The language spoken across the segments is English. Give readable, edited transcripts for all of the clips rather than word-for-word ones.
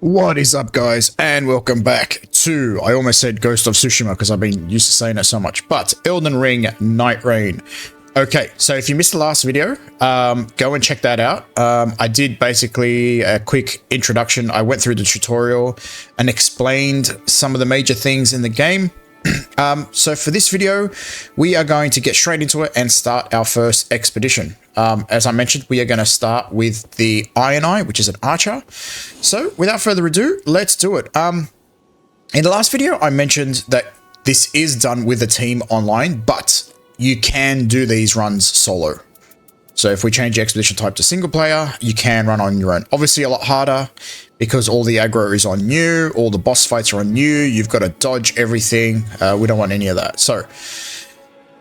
What is up, guys, and welcome back to, I almost said Ghost of Tsushima because I've been used to saying it so much, but Elden Ring Nightreign. Okay, so if you missed the last video, go and check that out. I did basically a quick introduction. I went through the tutorial and explained some of the major things in the game. So for this video, we are going to get straight into it and start our first expedition. As I mentioned, we are going to start with the Ironeye, which is an archer. So without further ado, let's do it. In the last video, I mentioned that this is done with a team online, but you can do these runs solo. So if we change the expedition type to single player, you can run on your own. Obviously a lot harder because all the aggro is on you, all the boss fights are on you, you've got to dodge everything. We don't want any of that. So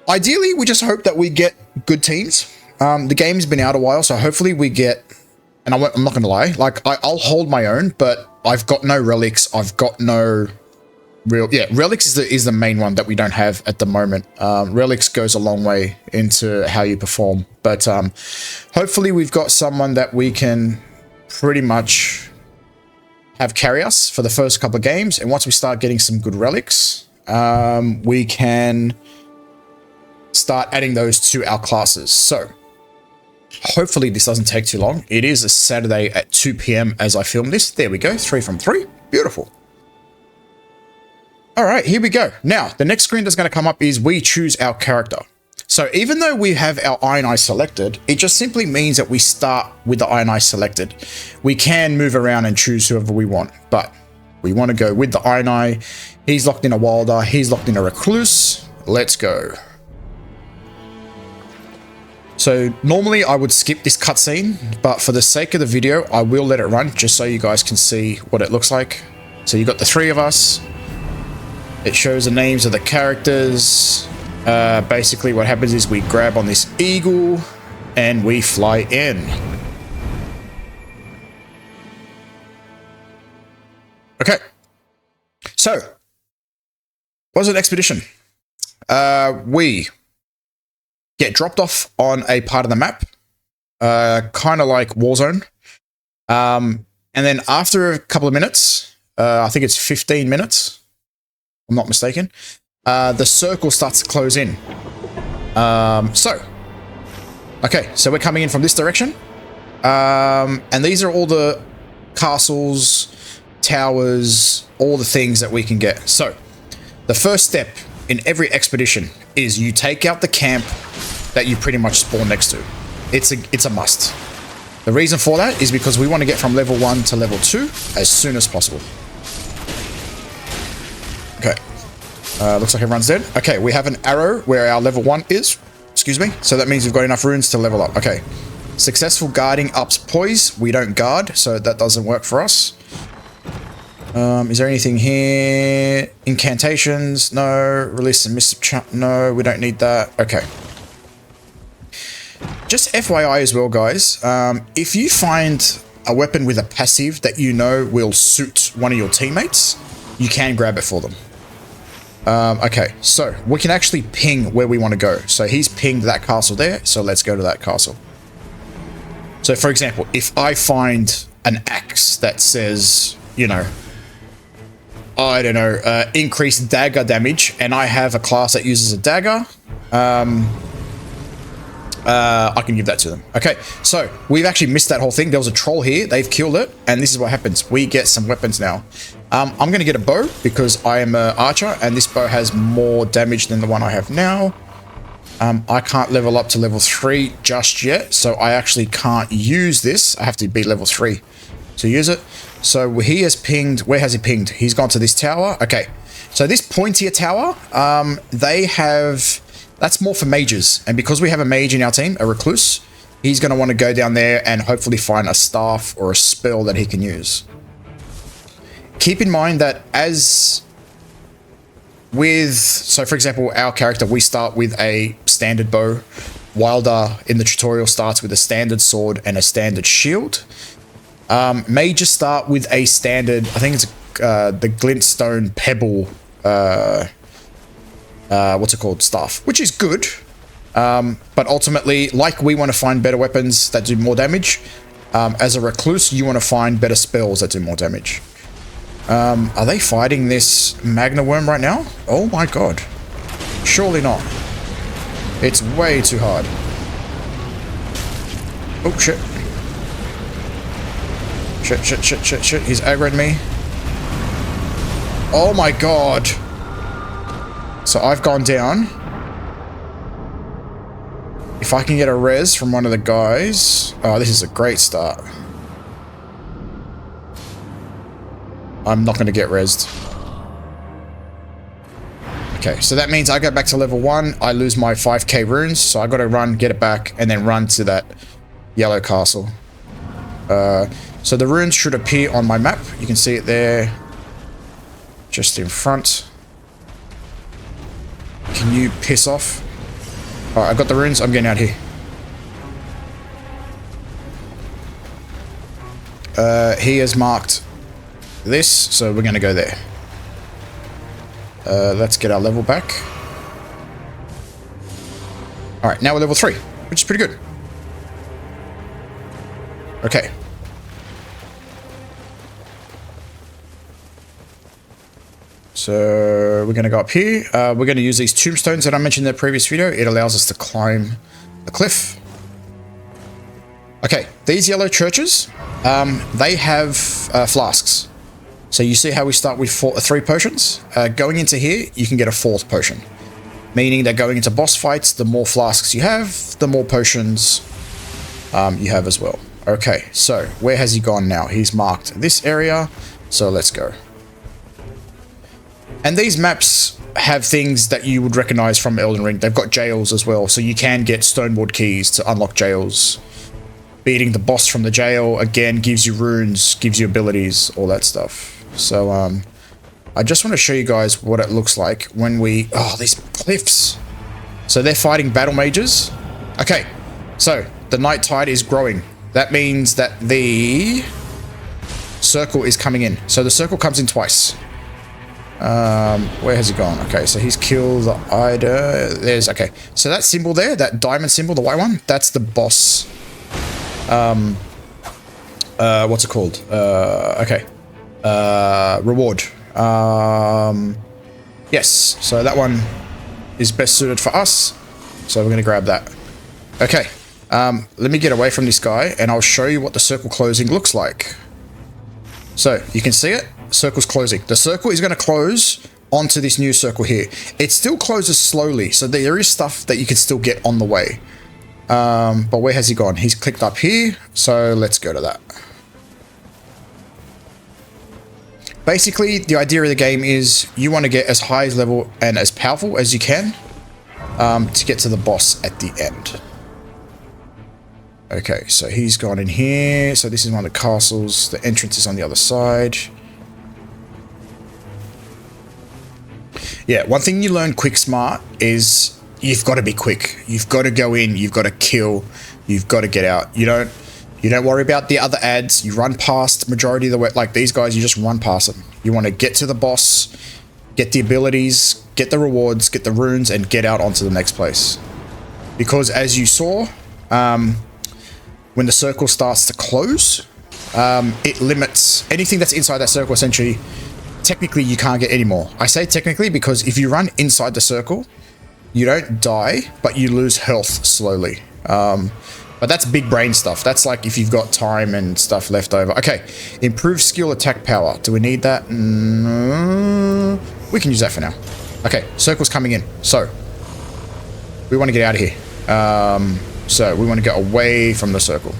ideally, we just hope that we get good teams. The game's been out a while, so hopefully we get, and I'm not going to lie, like I'll hold my own, but I've got no relics. I've got no real, relics is the main one that we don't have at the moment. Relics goes a long way into how you perform, but hopefully we've got someone that we can pretty much have carry us for the first couple of games, and once we start getting some good relics, we can start adding those to our classes. So hopefully this doesn't take too long. It is a Saturday at 2 PM as I film this. There we go, 3 from 3. Beautiful. All right, here we go. Now, the next screen that's going to come up is we choose our character. So even though we have our Ironeye selected, it just simply means that we start with the Ironeye selected. We can move around and choose whoever we want, but we want to go with the Ironeye. He's locked in a Wilder. He's locked in a Recluse. Let's go. So normally I would skip this cutscene, but for the sake of the video, I will let it run just so you guys can see what it looks like. So you got the 3 of us. It shows the names of the characters. Basically what happens is we grab on this eagle and we fly in. Okay. So, what's an expedition? We get dropped off on a part of the map, kind of like Warzone. And then after a couple of minutes, I think it's 15 minutes, I'm not mistaken, the circle starts to close in. Okay, so we're coming in from this direction. And these are all the castles, towers, all the things that we can get. So the first step in every expedition is you take out the camp that you pretty much spawn next to. It's a must. The reason for that is because we want to get from level 1 to level 2 as soon as possible. Okay. Looks like everyone's dead. Okay, we have an arrow where our level 1 is. Excuse me. So that means we've got enough runes to level up. Okay. Successful guarding ups poise. We don't guard, so that doesn't work for us. Is there anything here? Incantations? No. Release and miss chat? No, we don't need that. Okay. Just FYI as well, guys. If you find a weapon with a passive that you know will suit one of your teammates, you can grab it for them. Okay, so we can actually ping where we want to go. So he's pinged that castle there, so let's go to that castle. So for example, if I find an axe that says, you know, I don't know, increased dagger damage, and I have a class that uses a dagger, I can give that to them. Okay, so we've actually missed that whole thing. There was a troll here, they've killed it, and this is what happens. We get some weapons now. I'm going to get a bow because I am an archer, and this bow has more damage than the one I have now. I can't level up to level 3 just yet, so I actually can't use this. I have to be level 3 to use it. So he has pinged. Where has he pinged? He's gone to this tower. Okay, so this pointier tower, they have... That's more for mages, and because we have a mage in our team, a recluse, he's going to want to go down there and hopefully find a staff or a spell that he can use. Keep in mind that as with, so for example, our character, we start with a standard bow. Wilder in the tutorial starts with a standard sword and a standard shield. Mages start with a standard, I think it's the glintstone pebble, what's it called, staff, which is good, but ultimately, like we want to find better weapons that do more damage, As a recluse, you want to find better spells that do more damage. Are they fighting this Magna Worm right now? Oh my god. Surely not. It's way too hard. Oh shit. Shit. He's aggroed me. Oh my god. So I've gone down. If I can get a res from one of the guys. Oh, this is a great start. I'm not going to get rezzed. Okay, so that means I go back to level 1. I lose my 5k runes. So I got to run, get it back, and then run to that yellow castle. So the runes should appear on my map. You can see it there. Just in front. Can you piss off? Alright, I've got the runes. I'm getting out here. He has marked this, so we're going to go there. Let's get our level back. Alright, now we're level 3, which is pretty good. Okay. So we're going to go up here. We're going to use these tombstones that I mentioned in the previous video. It allows us to climb the cliff. Okay, these yellow churches, they have flasks. So you see how we start with 3 potions? Going into here, you can get a 4th potion. Meaning that going into boss fights, the more flasks you have, the more potions you have as well. Okay, so where has he gone now? He's marked this area, so let's go. And these maps have things that you would recognize from Elden Ring. They've got jails as well, so you can get stoneward keys to unlock jails. Beating the boss from the jail, again, gives you runes, gives you abilities, all that stuff. So, I just want to show you guys what it looks like when we... Oh, these cliffs! So they're fighting battle mages. Okay, so the night tide is growing. That means that the circle is coming in. So the circle comes in twice. Where has he gone? Okay, so he's killed the Ida. There's... Okay, so that symbol there, that diamond symbol, the white one, that's the boss. What's it called? Okay. Reward. Yes, so that one is best suited for us. So we're going to grab that. Okay. Let me get away from this guy and I'll show you what the circle closing looks like. So you can see it. Circle's closing. The circle is going to close onto this new circle here. It still closes slowly, so there is stuff that you can still get on the way. But where has he gone? He's clicked up here, so let's go to that. Basically, the idea of the game is you want to get as high level and as powerful as you can to get to the boss at the end. Okay, so he's gone in here. So this is one of the castles. The entrance is on the other side. Yeah, one thing you learn quick smart is you've got to be quick. You've got to go in, you've got to kill, you've got to get out. You don't worry about the other ads. You run past majority of the way. Like these guys, you just run past them. You want to get to the boss, get the abilities, get the rewards, get the runes, and get out onto the next place. Because as you saw, when the circle starts to close, it limits anything that's inside that circle. Essentially, technically, you can't get any more. I say technically because if you run inside the circle, you don't die, but you lose health slowly. But that's big brain stuff. That's like if you've got time and stuff left over. Okay, improve skill attack power. Do we need that? No. We can use that for now. Okay, circle's coming in. So, we want to get out of here. So, we want to get away from the circle.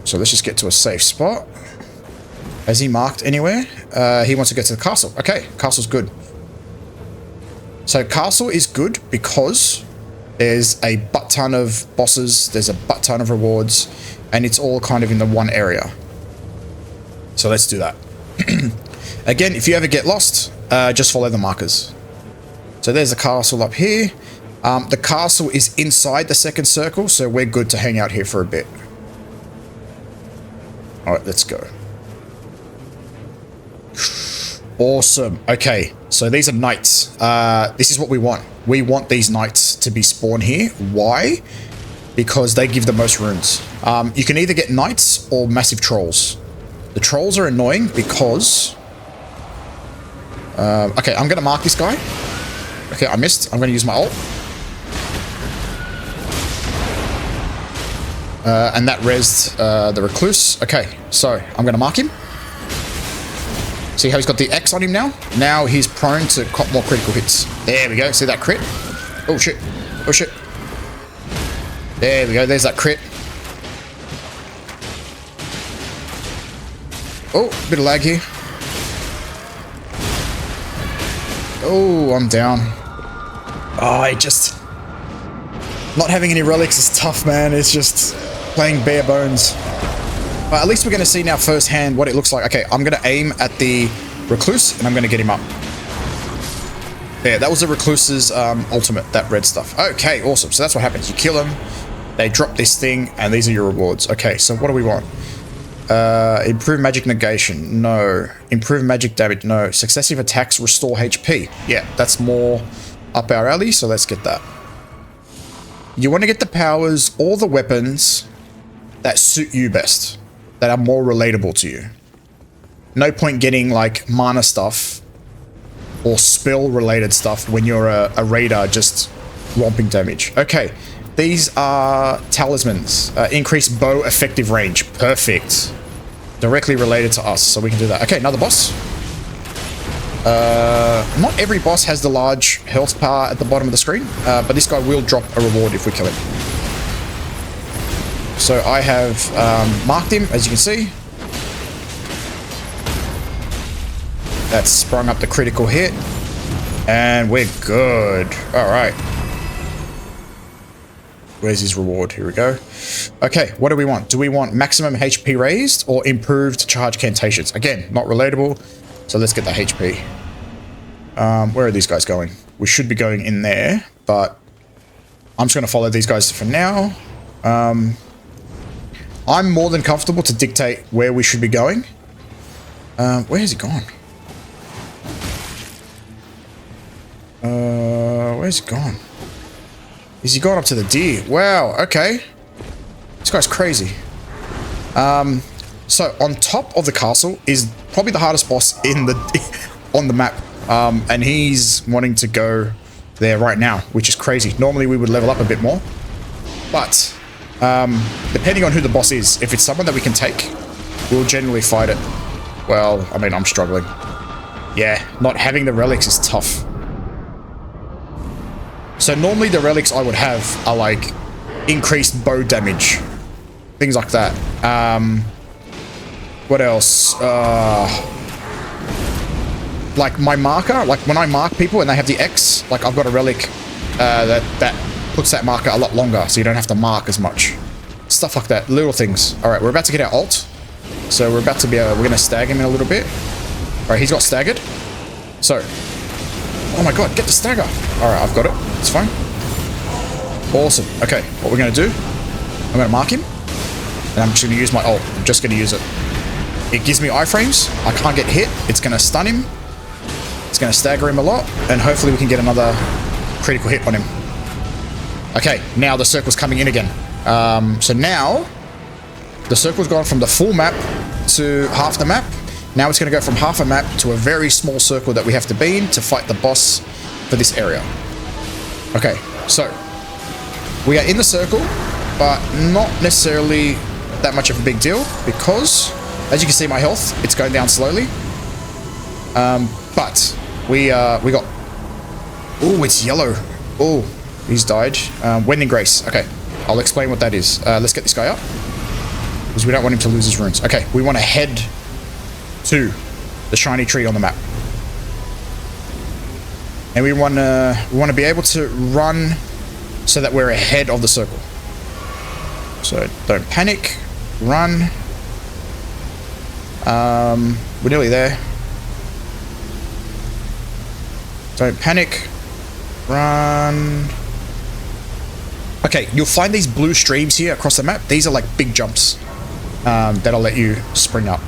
So, let's just get to a safe spot. Has he marked anywhere? He wants to get to the castle. Okay, castle's good. So, castle is good because there's a butt ton of bosses, there's a butt ton of rewards, and it's all kind of in the one area. So let's do that. Again, if you ever get lost, just follow the markers. So there's the castle up here. The castle is inside the second circle, so we're good to hang out here for a bit. Alright, let's go. Awesome. Okay, so these are knights. This is what we want. We want these knights to be spawned here. Why? Because they give the most runes. You can either get knights or massive trolls. The trolls are annoying because... okay, I'm going to mark this guy. Okay, I missed. I'm going to use my ult. And that rezzed the recluse. Okay, so I'm going to mark him. See how he's got the X on him now? Now he's prone to cop more critical hits. There we go. See that crit? Oh, shit. Oh, shit. There we go. There's that crit. Oh, bit of lag here. Oh, I'm down. Oh, I just... Not having any relics is tough, man. It's just playing bare bones. But at least we're going to see now firsthand what it looks like. Okay, I'm going to aim at the recluse and I'm going to get him up. There, that was the recluse's ultimate, that red stuff. Okay, awesome. So that's what happens. You kill him, they drop this thing, and these are your rewards. Okay, so what do we want? Improve magic negation. No. Improve magic damage. No. Successive attacks restore HP. Yeah, that's more up our alley, so let's get that. You want to get the powers or the weapons that suit you best, that are more relatable to you. No point getting like mana stuff or spell related stuff when you're a raider just romping damage. Okay, these are talismans. Increase bow effective range. Perfect. Directly related to us, so we can do that. Okay, another boss. Not every boss has the large health bar at the bottom of the screen, but this guy will drop a reward if we kill him. So I have marked him, as you can see. That's sprung up the critical hit. And we're good. Alright. Where's his reward? Here we go. Okay, what do we want? Do we want maximum HP raised or improved charge cantations? Again, not relatable. So let's get the HP. Where are these guys going? We should be going in there, but I'm just going to follow these guys for now. I'm more than comfortable to dictate where we should be going. Where has he gone? Where's he gone? Is he gone up to the deer? Wow, okay. This guy's crazy. So on top of the castle is probably the hardest boss in the on the map. And he's wanting to go there right now, which is crazy. Normally we would level up a bit more. But depending on who the boss is, if it's someone that we can take, we'll generally fight it. Well, I mean, I'm struggling. Yeah, not having the relics is tough. So normally the relics I would have are like increased bow damage. Things like that. What else? Like my marker, like when I mark people and they have the X, like I've got a relic that puts that marker a lot longer, so you don't have to mark as much. Stuff like that, little things. All right, we're about to get our ult, so we're about to be. We're gonna stag him in a little bit. All right, he's got staggered. So, oh my god, get the stagger. All right, I've got it. It's fine. Awesome. Okay, what we're gonna do? I'm gonna mark him, and I'm just gonna use my ult. I'm just gonna use it. It gives me iframes. I can't get hit. It's gonna stun him. It's going to stagger him a lot, and hopefully we can get another critical hit on him. Okay, now the circle's coming in again. So now, the circle's gone from the full map to half the map. Now it's going to go from half a map to a very small circle that we have to be in to fight the boss for this area. Okay, so we are in the circle, but not necessarily that much of a big deal, because, as you can see, my health, it's going down slowly. But we got... Oh, it's yellow. Oh, he's died. Wending Grace. Okay, I'll explain what that is. Let's get this guy up, because we don't want him to lose his runes. Okay, we want to head to the shiny tree on the map. And we want to be able to run so that we're ahead of the circle. So don't panic. Run. We're nearly there. Don't panic. Run. Okay, you'll find these blue streams here across the map. These are like big jumps that'll let you spring up.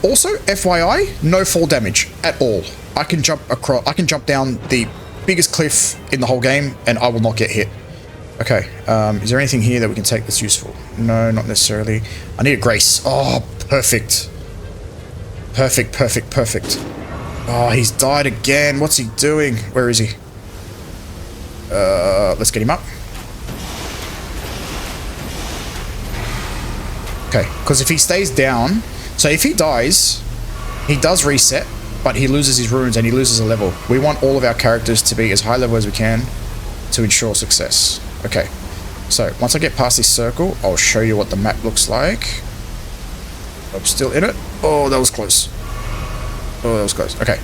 Also, FYI, no fall damage at all. I can jump across. I can jump down the biggest cliff in the whole game, and I will not get hit. Okay, is there anything here that we can take that's useful? No, not necessarily. I need a grace. Oh, perfect. Perfect, perfect, perfect. Oh, he's died again. What's he doing? Where is he? Let's get him up. Okay, because if he stays down... So if he dies, he does reset, but he loses his runes and he loses a level. We want all of our characters to be as high level as we can to ensure success. Okay, so once I get past this circle, I'll show you what the map looks like. I'm still in it. Oh, that was close. Oh, that was close. Okay.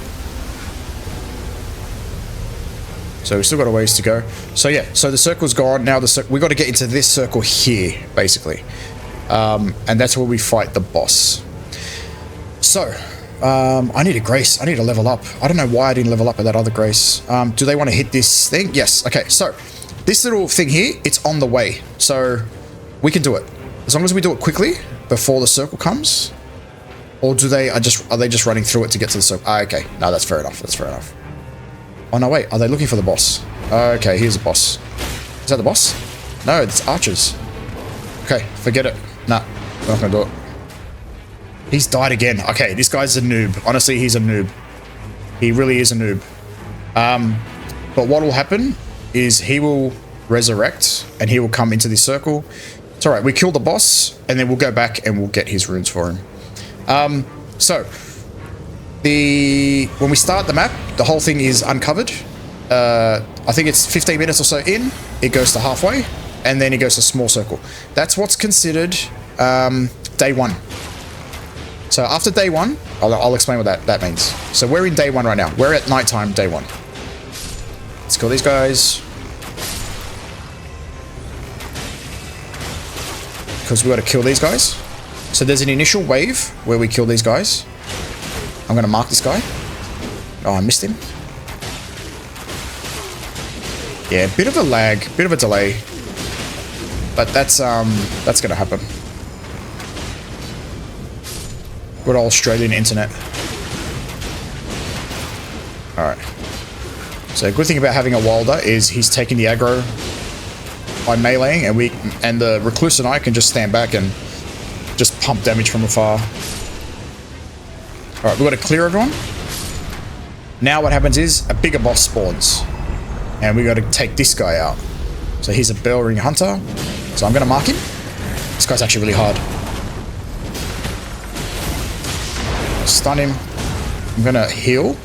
So we've still got a ways to go. So yeah, so the circle's gone. Now we got to get into this circle here, basically. And that's where we fight the boss. So, I need a grace. I need to level up. I don't know why I didn't level up at that other grace. Do they want to hit this thing? Yes. Okay, so this little thing here, it's on the way. So we can do it. As long as we do it quickly before the circle comes. Or are they just running through it to get to the circle? Ah, okay. No, that's fair enough. That's fair enough. Oh, no, wait. Are they looking for the boss? Okay, here's the boss. Is that the boss? No, it's archers. Okay, forget it. Nah, we're not gonna do it. He's died again. Okay, this guy's a noob. Honestly, he's a noob. He really is a noob. But what will happen is he will resurrect and he will come into this circle. It's alright, we kill the boss and then we'll go back and we'll get his runes for him. So when we start the map, the whole thing is uncovered. I think it's 15 minutes or so in, it goes to halfway, and then it goes to small circle. That's what's considered day one. So after day one, I'll explain what that means. So we're in day one right now. We're at nighttime, day one. Let's kill these guys. Because we got to kill these guys. So there's an initial wave where we kill these guys. I'm going to mark this guy. Oh, I missed him. Yeah, bit of a lag, bit of a delay. But that's going to happen. Good old Australian internet. Alright. So good thing about having a Wilder is he's taking the aggro by meleeing, and the Recluse and I can just stand back and just pump damage from afar. Alright, we've got to clear everyone. Now what happens is a bigger boss spawns. And we got to take this guy out. So he's a bell ring hunter. So I'm going to mark him. This guy's actually really hard. Stun him. I'm going to heal.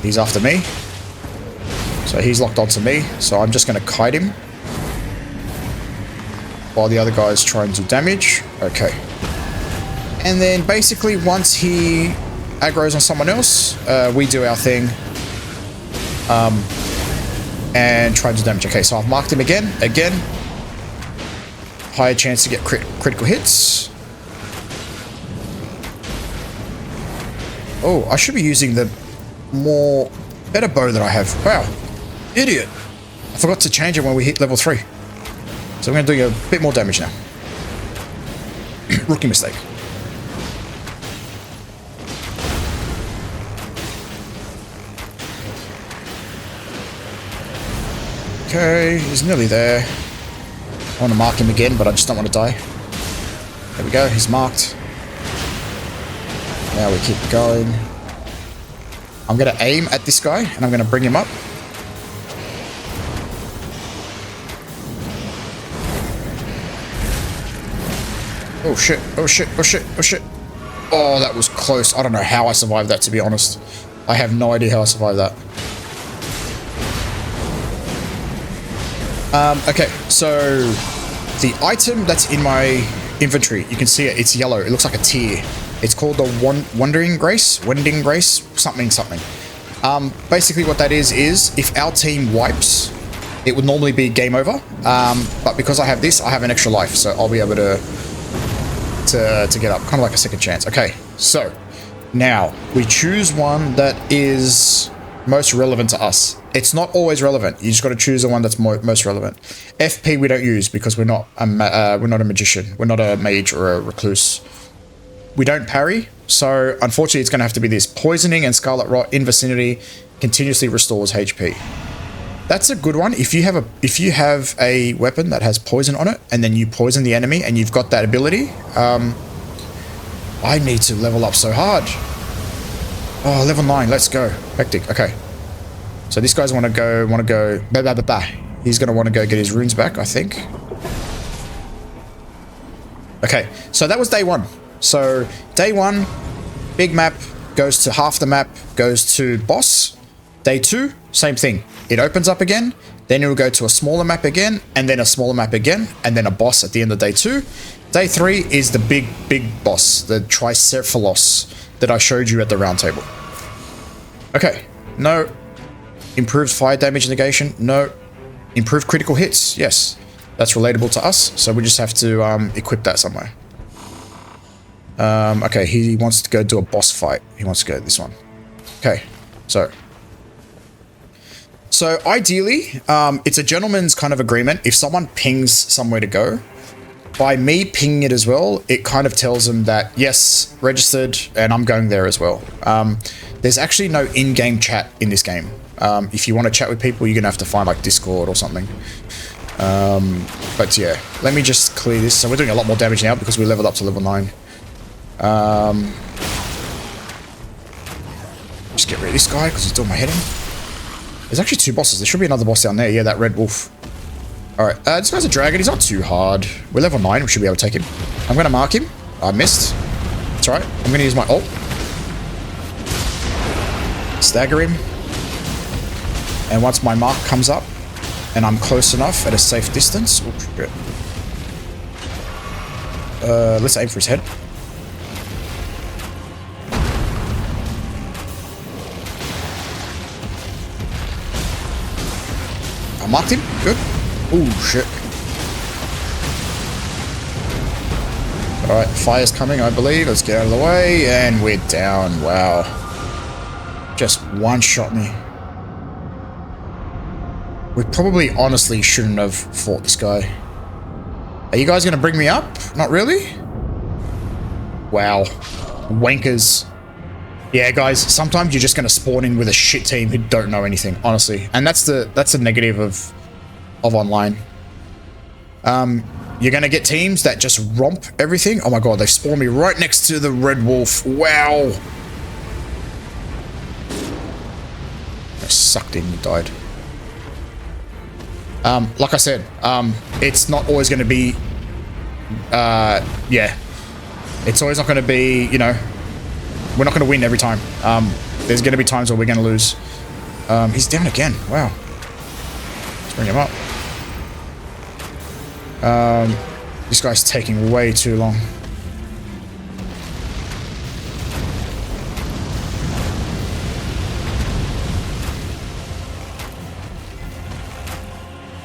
He's after me. So he's locked onto me. So I'm just going to kite him. While the other guy's trying to damage. Okay. And then basically once he aggroes on someone else, we do our thing. And try to damage. Okay, so I've marked him again. Higher chance to get critical hits. Oh, I should be using the better bow that I have. Wow, idiot. I forgot to change it when we hit level 3. So I'm going to do a bit more damage now. Rookie mistake. Okay, he's nearly there. I want to mark him again, but I just don't want to die. There we go, he's marked. Now we keep going. I'm going to aim at this guy, and I'm going to bring him up. Oh shit, oh shit, oh shit, oh shit. Oh, that was close. I don't know how I survived that, to be honest. I have no idea how I survived that. Okay, so the item that's in my inventory, you can see it, it's yellow, it looks like a tear. It's called the Wandering Grace, something. Basically what that is if our team wipes, it would normally be game over, but because I have this, I have an extra life, so I'll be able to get up, kind of like a second chance. Okay, so now we choose one that is most relevant to us. It's not always relevant. You just got to choose the one that's most relevant. FP we don't use because we're not a magician. We're not a mage or a recluse. We don't parry, so unfortunately it's going to have to be this. Poisoning and Scarlet Rot in vicinity continuously restores HP. That's a good one. If you have a weapon that has poison on it, and then you poison the enemy, and you've got that ability, I need to level up so hard. Oh, level 9. Let's go. Hectic. Okay. So these guys want to go. He's gonna want to go get his runes back, I think. Okay. So that was day 1. So day 1, big map goes to half the map, goes to boss. Day 2, same thing. It opens up again, then it will go to a smaller map again, and then a smaller map again, and then a boss at the end of day 2. Day 3 is the big boss, the Tricephalos that I showed you at the round table. Okay, no. Improved fire damage negation, no. Improved critical hits, yes. That's relatable to us, so we just have to equip that somewhere. Okay, he wants to go do a boss fight. He wants to go this one. Okay, So ideally, it's a gentleman's kind of agreement. If someone pings somewhere to go, by me pinging it as well, it kind of tells them that, yes, registered, and I'm going there as well. There's actually no in-game chat in this game. If you want to chat with people, you're going to have to find like Discord or something. But yeah, let me just clear this. So we're doing a lot more damage now because we leveled up to level 9. Just get rid of this guy because he's doing my head in. There's actually 2 bosses. There should be another boss down there. Yeah, that red wolf. Alright, this guy's a dragon. He's not too hard. We're level 9. We should be able to take him. I'm going to mark him. I missed. That's alright. I'm going to use my ult. Stagger him. And once my mark comes up, and I'm close enough at a safe distance... Oh, shit. Let's aim for his head. Marked him. Good. Oh, shit. Alright, fire's coming, I believe. Let's get out of the way. And we're down. Wow. Just one-shot me. We probably honestly shouldn't have fought this guy. Are you guys going to bring me up? Not really? Wow. Wankers. Yeah, guys, sometimes you're just going to spawn in with a shit team who don't know anything, honestly. And that's the negative of online. You're going to get teams that just romp everything. Oh my god, they spawned me right next to the red wolf. Wow. I sucked in and died. Like I said, it's not always going to be... yeah. It's always not going to be, you know... We're not going to win every time. There's going to be times where we're going to lose. He's down again. Wow. Let's bring him up. This guy's taking way too long.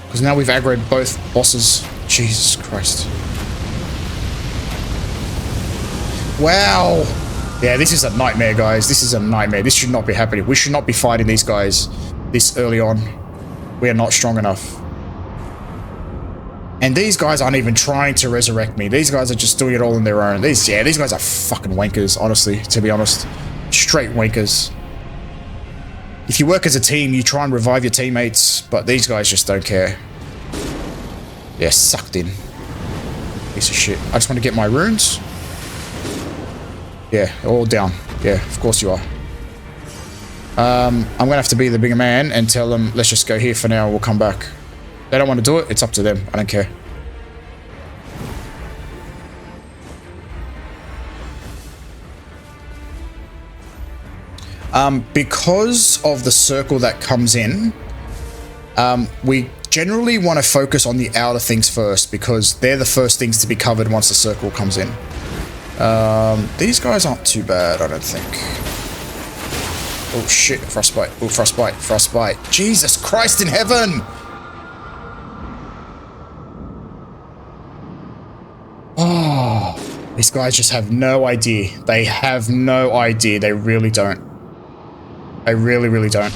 Because now we've aggroed both bosses. Jesus Christ. Wow. Yeah, this is a nightmare, guys. This is a nightmare. This should not be happening. We should not be fighting these guys this early on. We are not strong enough. And these guys aren't even trying to resurrect me. These guys are just doing it all on their own. These guys are fucking wankers, honestly, to be honest. Straight wankers. If you work as a team, you try and revive your teammates, but these guys just don't care. Yeah, sucked in. Piece of shit. I just want to get my runes. Yeah, all down. Yeah, of course you are. I'm going to have to be the bigger man and tell them, let's just go here for now, we'll come back. They don't want to do it, it's up to them. I don't care. Because of the circle that comes in, we generally want to focus on the outer things first because they're the first things to be covered once the circle comes in. These guys aren't too bad, I don't think. Oh shit, frostbite. Oh, frostbite, frostbite. Jesus Christ in heaven! Oh, these guys just have no idea. They have no idea. They really don't. They really, really don't.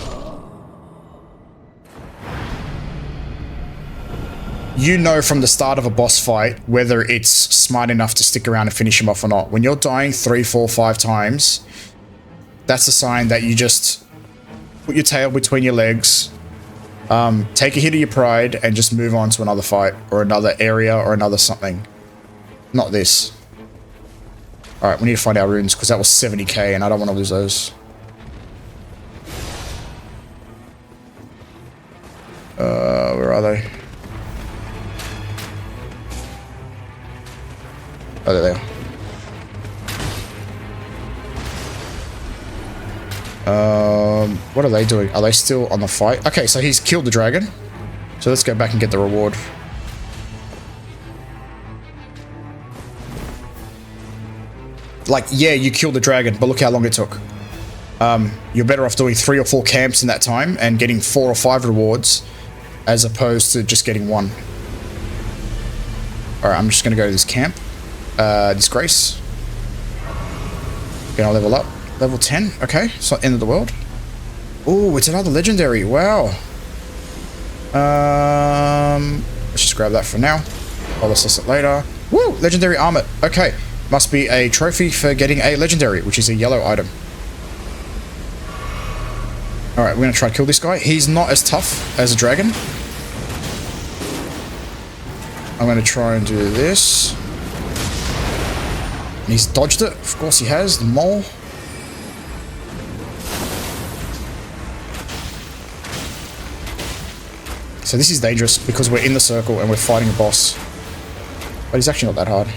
You know from the start of a boss fight whether it's smart enough to stick around and finish him off or not. When you're dying 3, 4, 5 times, that's a sign that you just put your tail between your legs Take a hit of your pride and just move on to another fight or another area or another something. Not this. Alright, we need to find our runes because that was 70k and I don't want to lose those. Where are they? Oh, there they are. What are they doing? Are they still on the fight? Okay, so he's killed the dragon. So let's go back and get the reward. Like, yeah, you killed the dragon, but look how long it took. You're better off doing 3 or 4 camps in that time and getting 4 or 5 rewards as opposed to just getting 1. Alright, I'm just going to go to this camp. Disgrace. Okay, I'll level up. Level 10. Okay, it's not end of the world. Oh, it's another legendary. Wow. Let's just grab that for now. I'll assess it later. Woo! Legendary Armament. Okay. Must be a trophy for getting a legendary, which is a yellow item. Alright, we're going to try to kill this guy. He's not as tough as a dragon. I'm going to try and do this. And he's dodged it. Of course he has. The mole. So this is dangerous because we're in the circle and we're fighting a boss. But he's actually not that hard.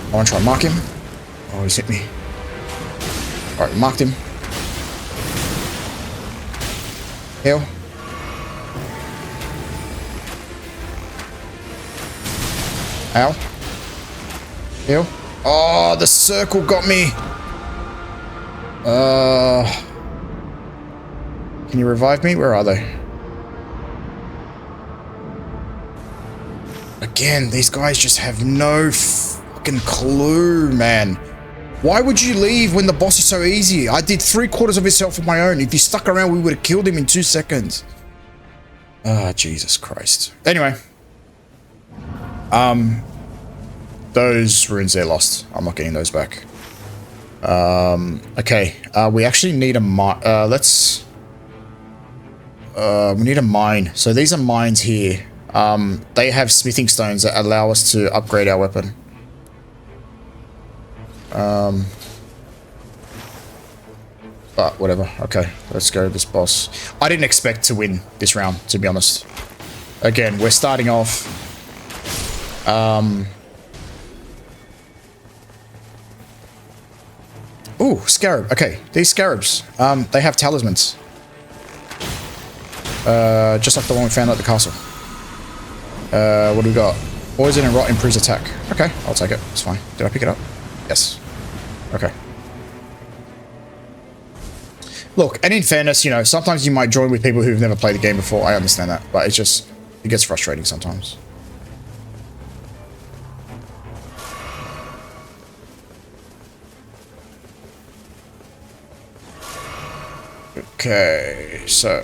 I want to try and mark him. Oh, he's hit me. Alright, marked him. Heal. Ow. Heal. Oh, the circle got me. Can you revive me? Where are they? Again, these guys just have no fucking clue, man. Why would you leave when the boss is so easy? I did 3/4 of his health on my own. If he stuck around, we would have killed him in 2 seconds. Ah, Jesus Christ. Anyway. Those runes there lost. I'm not getting those back. Okay. We actually need a mine. We need a mine. So these are mines here. They have smithing stones that allow us to upgrade our weapon. But whatever. Okay, let's go to this boss. I didn't expect to win this round, to be honest. Again, we're starting off. Ooh, scarab. Okay, these scarabs. They have talismans. Just like the one we found at the castle. What do we got? Poison and rot improves attack. Okay, I'll take it. It's fine. Did I pick it up? Yes. Okay. Look, and in fairness, you know, sometimes you might join with people who've never played the game before. I understand that, but it's just, it gets frustrating sometimes. Okay, so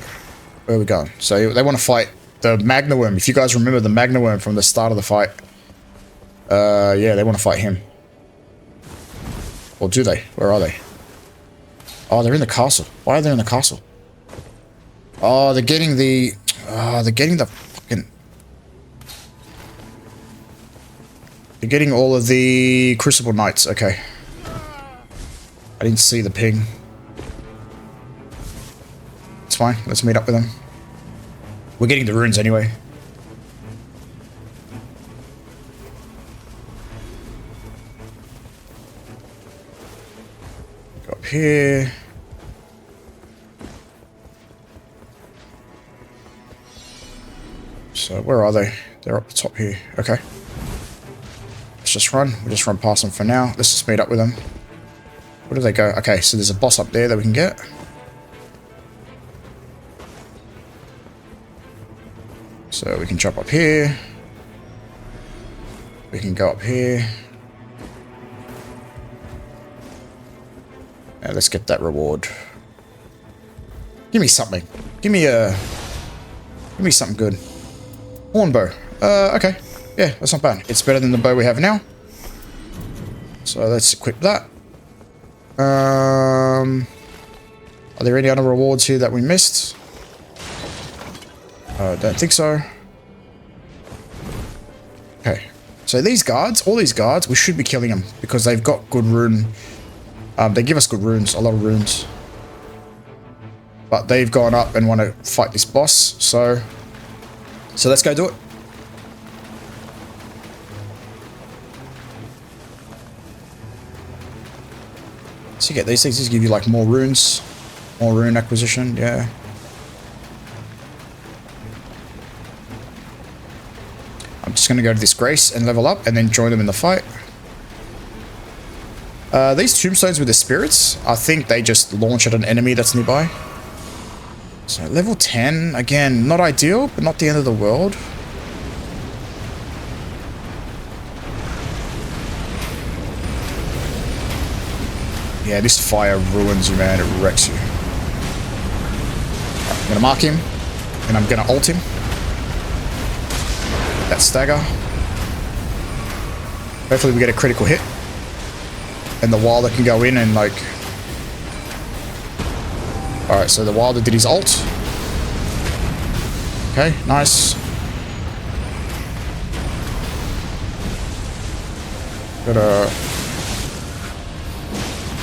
where are we going? So they want to fight the Magnaworm. If you guys remember the Magnaworm from the start of the fight, yeah, they want to fight him. Or do they? Where are they? Oh, they're in the castle. Why are they in the castle? Oh, they're getting the... they're getting the fucking... They're getting all of the Crucible Knights. Okay. I didn't see the ping. It's fine. Let's meet up with them. We're getting the runes anyway. Go up here. So where are they? They're up the top here. Okay. Let's just run. We'll just run past them for now. Let's just meet up with them. Where do they go? Okay, so there's a boss up there that we can get. So we can jump up here. We can go up here. Now let's get that reward. Give me something. Give me something good. Horn bow. Okay. Yeah, that's not bad. It's better than the bow we have now. So let's equip that. I'll Are there any other rewards here that we missed? Don't think so. Okay. So these guards, all these guards, we should be killing them because they've got good rune. They give us good runes, a lot of runes. But they've gone up and want to fight this boss, so let's go do it. So you get these things, these give you like more runes, more rune acquisition, yeah. I'm just going to go to this Grace and level up and then join them in the fight. These tombstones with the spirits, I think they just launch at an enemy that's nearby. So level 10, again, not ideal, but not the end of the world. Yeah, this fire ruins you, man. It wrecks you. Right, I'm going to mark him, and I'm going to ult him. That stagger. Hopefully we get a critical hit. And the Wilder can go in and, like... Alright, so the Wilder did his ult. Okay, nice. Gotta...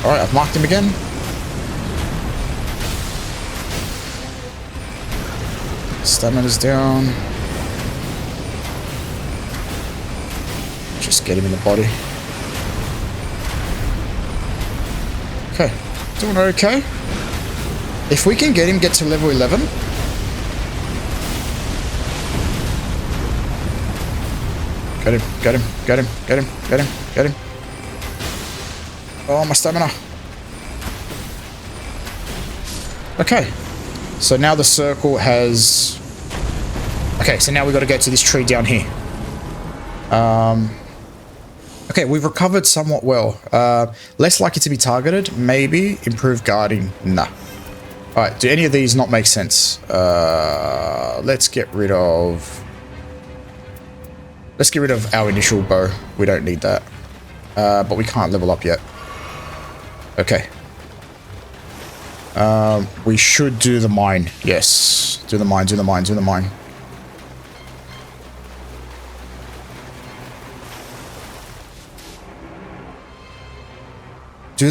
Alright, I've marked him again. Stamina's down. Just get him in the body. Okay, doing okay. If we can get to level 11. Get him. Oh, my stamina. Okay. So now the circle has... Okay, so now we've got to go to this tree down here. Okay, we've recovered somewhat well. Less likely to be targeted, maybe. Improved guarding, nah. Alright, do any of these not make sense? Let's get rid of... Let's get rid of our initial bow. We don't need that. But we can't level up yet. Okay. We should do the mine. Yes. Do the mine. Do the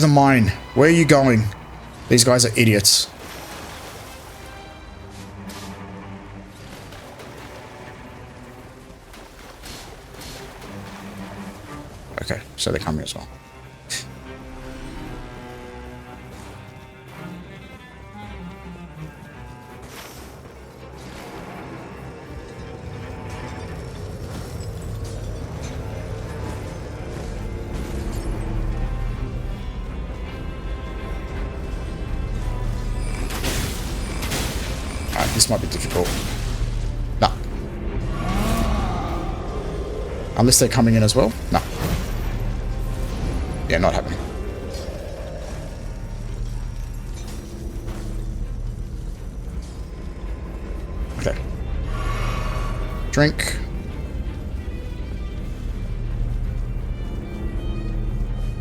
mine. Where are you going? These guys are idiots. Okay, so they're coming as well. Alright, this might be difficult. No. Unless they're coming in as well? No. Yeah, not happening. Okay. Drink.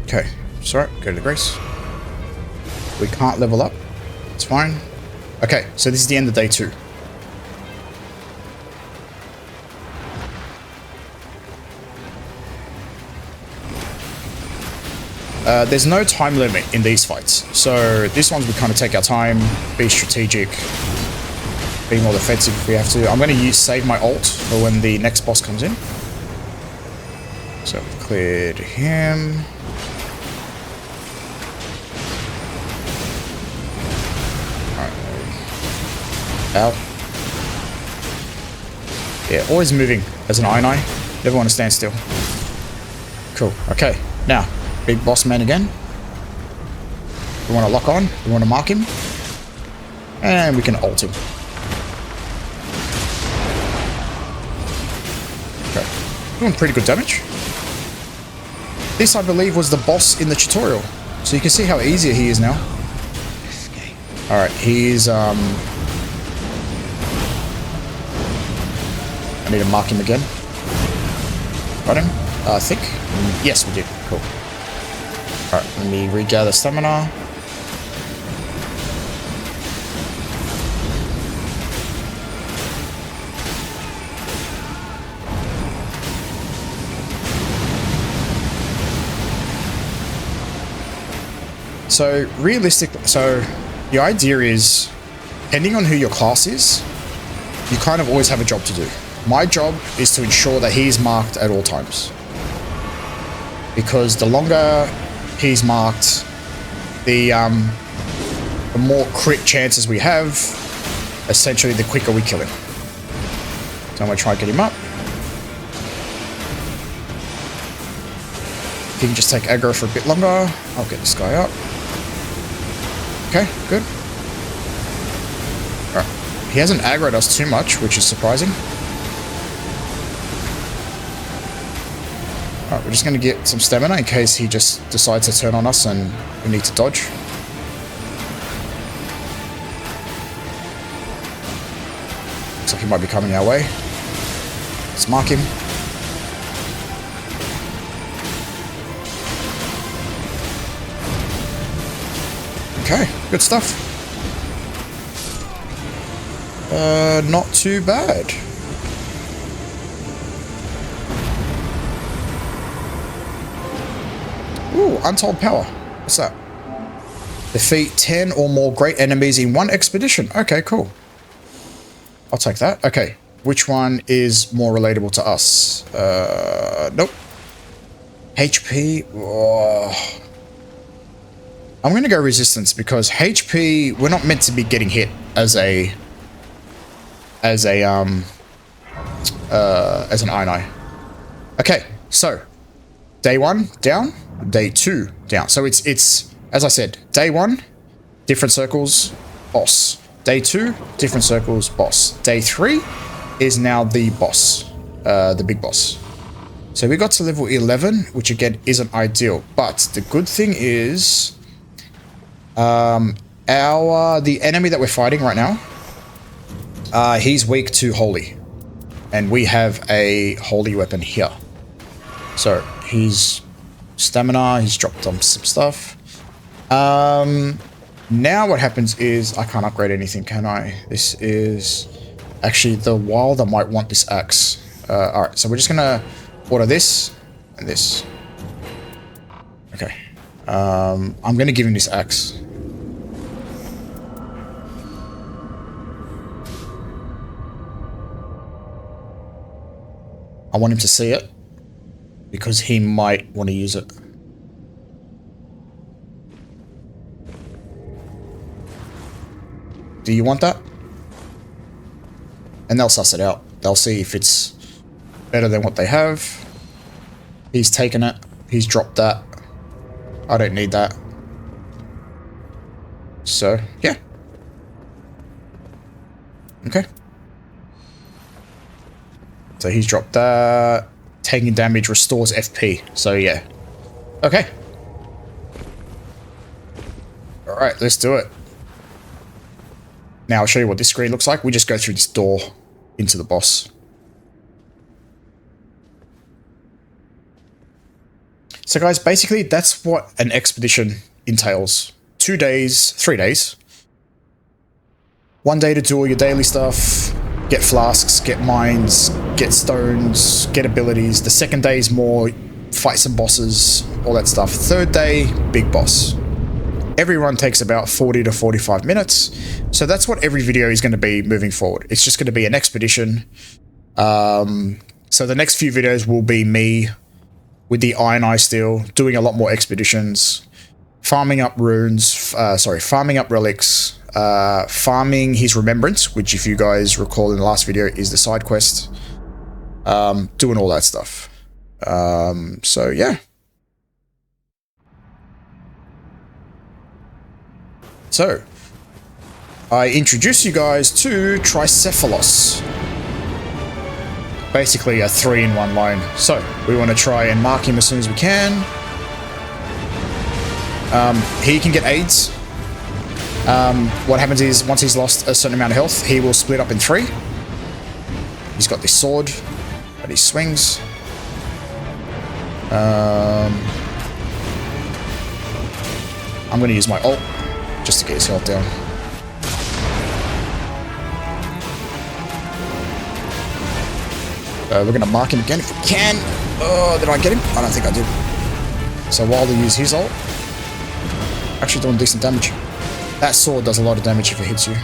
Okay. Sorry, go to the Grace. We can't level up. It's fine. Okay, so this is the end of day 2. There's no time limit in these fights. So this one's we kind of take our time, be strategic, be more defensive if we have to. I'm going to save my ult for when the next boss comes in. So we've cleared him. Ow. Yeah, always moving as an Ironeye. Never want to stand still. Cool. Okay. Now, big boss man again. We want to lock on. We want to mark him. And we can ult him. Okay. Doing pretty good damage. This, I believe, was the boss in the tutorial. So you can see how easier he is now. Alright, he's, I need to mark him again. Got him? I think. Yes, we did. Cool. Alright, let me regather stamina. So realistically, so the idea is, depending on who your class is, you kind of always have a job to do. My job is to ensure that he's marked at all times. Because the longer he's marked, the more crit chances we have, essentially the quicker we kill him. So I'm going to try and get him up. If he can just take aggro for a bit longer, I'll get this guy up. Okay, good. Alright. He hasn't aggroed us too much, which is surprising. Alright, we're just going to get some stamina in case he just decides to turn on us and we need to dodge. Looks like he might be coming our way. Let's mark him. Okay, good stuff. Not too bad. Ooh, Untold power. What's that? Defeat 10 or more great enemies in one expedition. Okay, cool. I'll take that. Okay, which one is more relatable to us? Nope. HP. Oh. I'm going to go resistance because HP, we're not meant to be getting hit as an Ironeye. Okay, so day 1 down, day 2 down. So it's as I said, day 1 different circles, boss. Day 2 different circles, boss. Day 3 is now the boss, the big boss. So we got to level 11, which again isn't ideal, but the good thing is the enemy that we're fighting right now, he's weak to holy, and we have a holy weapon here. So he's stamina, he's dropped on some stuff. Now what happens is I can't upgrade anything, can I? This is actually the wild. I might want this axe. All right, so we're just gonna order this and this. Okay, I'm gonna give him this axe. I want him to see it because he might want to use it. Do you want that? And they'll suss it out. They'll see if it's better than what they have. He's taken it. He's dropped that. I don't need that. So, yeah. Okay. So he's dropped that. Taking damage restores FP. So yeah. Okay. Alright, let's do it. Now I'll show you what this screen looks like. We just go through this door into the boss. So guys, basically that's what an expedition entails. 2 days, 3 days. 1 day to do all your daily stuff. Get flasks, get mines, get stones, get abilities. The second day is more fight some bosses, all that stuff. Third day, big boss. Every run takes about 40 to 45 minutes. So that's what every video is going to be moving forward. It's just going to be an expedition. So the next few videos will be me with the Ironeye still, doing a lot more expeditions, farming up runes, farming up relics, farming his remembrance, which if you guys recall in the last video is the side quest, doing all that stuff. So yeah. So I introduce you guys to Tricephalos. Basically a 3-in-1 line. So we want to try and mark him as soon as we can. He can get aids. What happens is once he's lost a certain amount of health, he will split up in 3. He's got this sword that he swings. I'm going to use my ult just to get his health down. We're going to mark him again if we can. Oh, did I get him? I don't think I did. So while they use his ult, Actually doing decent damage. That sword does a lot of damage if it hits you.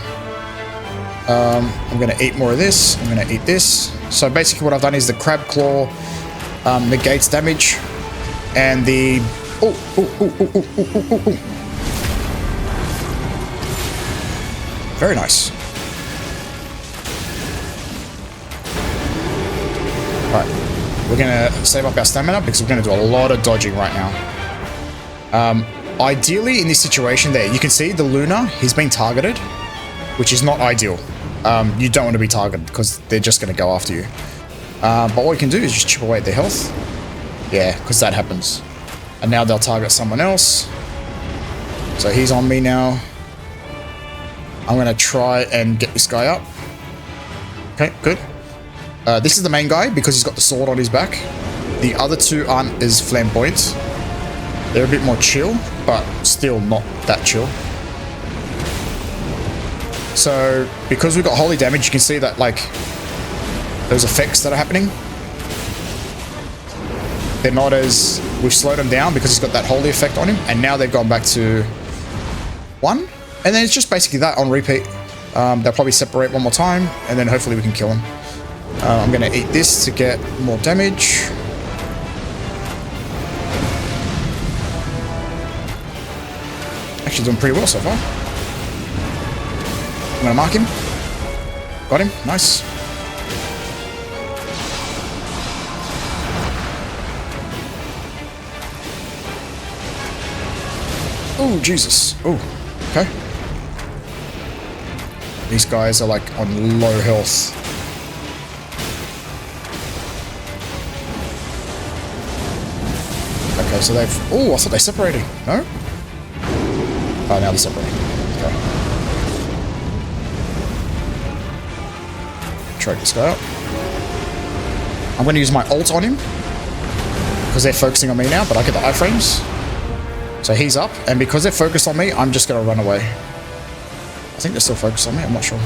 I'm going to eat more of this. I'm going to eat this. So basically what I've done is the crab claw negates damage. And the... Very nice. Right. We're going to save up our stamina because we're going to do a lot of dodging right now. Ideally, in this situation there, you can see the Luna, he's being targeted, which is not ideal. You don't want to be targeted because they're just going to go after you. But what you can do is just chip away at their health. Yeah, because that happens. And now they'll target someone else. So he's on me now. I'm going to try and get this guy up. Okay, good. This is the main guy because he's got the sword on his back. The other two aren't as flamboyant. They're a bit more chill, but still not that chill. So, because we've got holy damage, you can see that, like, those effects that are happening. They're not as... We've slowed them down because he's got that holy effect on him, and now they've gone back to 1. And then it's just basically that on repeat. They'll probably separate one more time, and then hopefully we can kill him. I'm going to eat this to get more damage. Actually doing pretty well so far. I'm gonna mark him. Got him. Nice. Oh, Jesus. Oh, okay. These guys are like on low health. Okay, so they've... Oh, I thought they separated. No? Oh, now they're separating. Okay. Try this guy out. I'm going to use my ult on him because they're focusing on me now, but I get the iframes. So he's up, and because they're focused on me, I'm just going to run away. I think they're still focused on me, I'm not sure.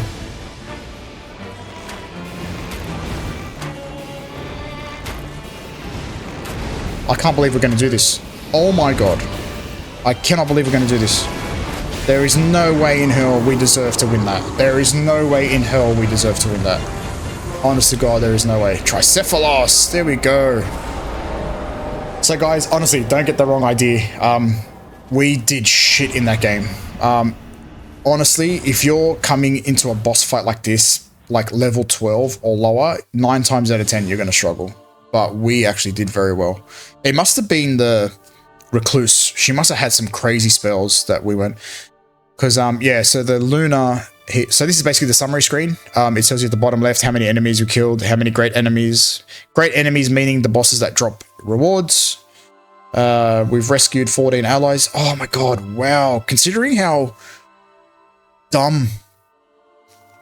I can't believe we're going to do this. Oh my god. I cannot believe we're going to do this. There is no way in hell we deserve to win that. There is no way in hell we deserve to win that. Honest to God, there is no way. Tricephalos! There we go. So guys, honestly, don't get the wrong idea. We did shit in that game. Honestly, if you're coming into a boss fight like this, like level 12 or lower, 9 times out of 10, you're going to struggle. But we actually did very well. It must have been the Recluse. She must have had some crazy spells that we went... Because, yeah, so the Luna... So this is basically the summary screen. It tells you at the bottom left how many enemies we killed, how many great enemies. Great enemies meaning the bosses that drop rewards. We've rescued 14 allies. Oh my god, wow. Considering how dumb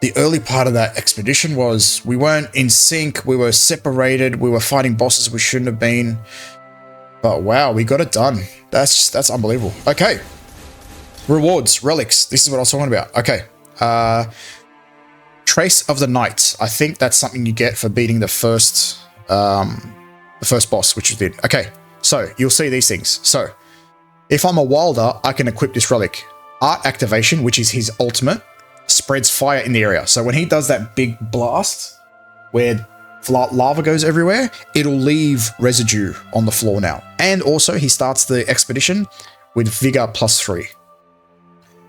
the early part of that expedition was, we weren't in sync, we were separated, we were fighting bosses we shouldn't have been. But wow, we got it done. That's unbelievable. Okay. Rewards, relics. This is what I was talking about. Okay. Trace of the Night. I think that's something you get for beating the first boss, which you did. Okay. So you'll see these things. So if I'm a wilder, I can equip this relic. Art activation, which is his ultimate, spreads fire in the area. So when he does that big blast where lava goes everywhere, it'll leave residue on the floor now. And also he starts the expedition with vigor +3.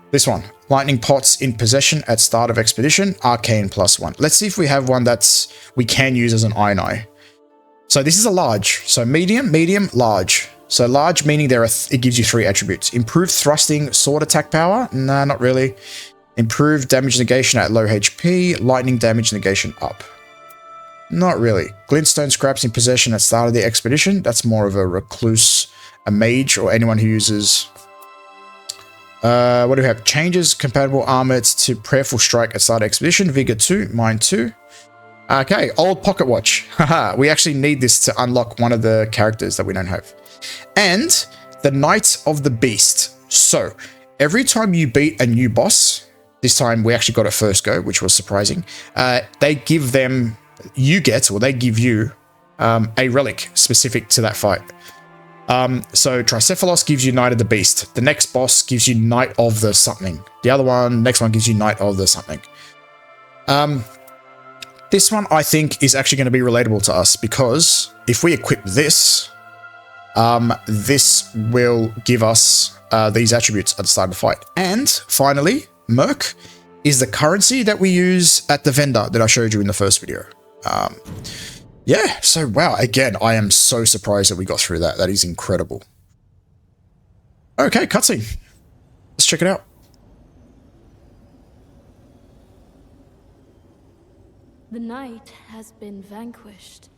This one, lightning pots in possession at start of expedition, arcane +1. Let's see if we have one we can use as an Ironeye. So this is a large. So medium, medium, large. So large meaning it gives you 3 attributes. Improved thrusting, sword attack power. Nah, not really. Improved damage negation at low HP. Lightning damage negation up. Not really. Glintstone scraps in possession at start of the expedition. That's more of a recluse, a mage, or anyone who uses... what do we have? Changes compatible armaments to prayerful strike at start of expedition. Vigor 2, mine 2. Okay, old pocket watch. Haha, we actually need this to unlock one of the characters that we don't have. And the Knight of the Beast. So, every time you beat a new boss, this time we actually got it first go, which was surprising, they give them, they give you a relic specific to that fight. So Tricephalos gives you Knight of the Beast. The next boss gives you Knight of the something. The other one, next one gives you Knight of the something. This one I think is actually going to be relatable to us because if we equip this, this will give us these attributes at the start of the fight. And finally, Merc is the currency that we use at the vendor that I showed you in the first video. Yeah, so wow, again, I am so surprised that we got through that. That is incredible. Okay, cutscene. Let's check it out. The night has been vanquished.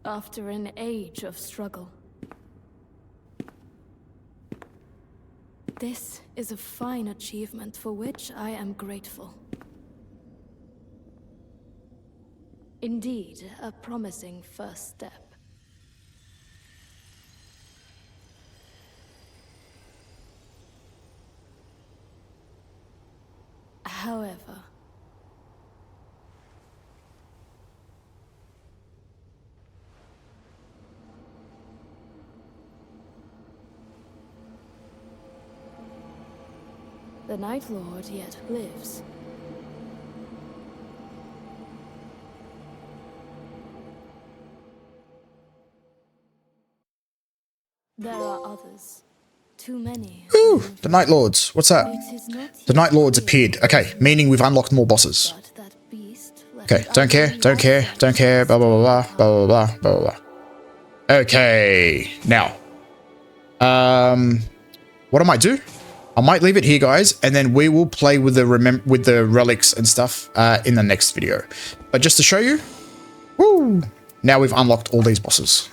After an age of struggle. This is a fine achievement for which I am grateful. Indeed, a promising first step. However, the Nightlord yet lives. There are others. Too many. Ooh, the Nightlords. What's that? The Nightlords appeared. Okay, meaning we've unlocked more bosses. Okay, don't care, don't care, don't care, blah, blah, blah, blah, blah, blah, blah, blah. Okay, now. What I might do? I might leave it here, guys, and then we will play with the relics and stuff in the next video. But just to show you, woo, now we've unlocked all these bosses.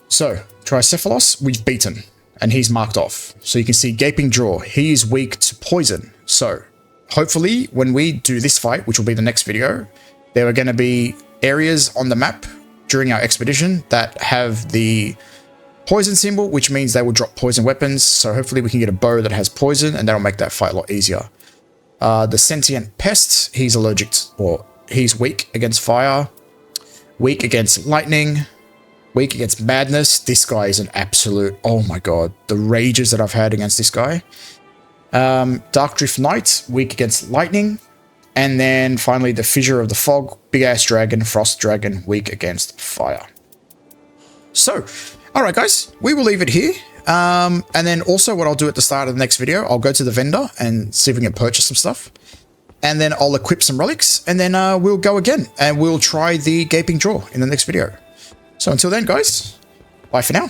So, Tricephalos, we've beaten, and he's marked off. So you can see Gaping Jaw, he is weak to poison. So, hopefully, when we do this fight, which will be the next video, there are going to be areas on the map during our expedition that have the poison symbol, which means they will drop poison weapons. So hopefully we can get a bow that has poison, and that'll make that fight a lot easier. The Sentient Pest, he's allergic to, or he's weak against fire, weak against lightning, weak against madness. This guy is an absolute, oh my god, the rages that I've had against this guy. Dark Drift Knight, weak against lightning. And then finally the Fissure of the Fog, big ass dragon, frost dragon, weak against fire. So, alright guys, we will leave it here. And then also what I'll do at the start of the next video, I'll go to the vendor and see if we can purchase some stuff. And then I'll equip some relics, and then we'll go again and we'll try the Gaping Jaw in the next video. So until then, guys, bye for now.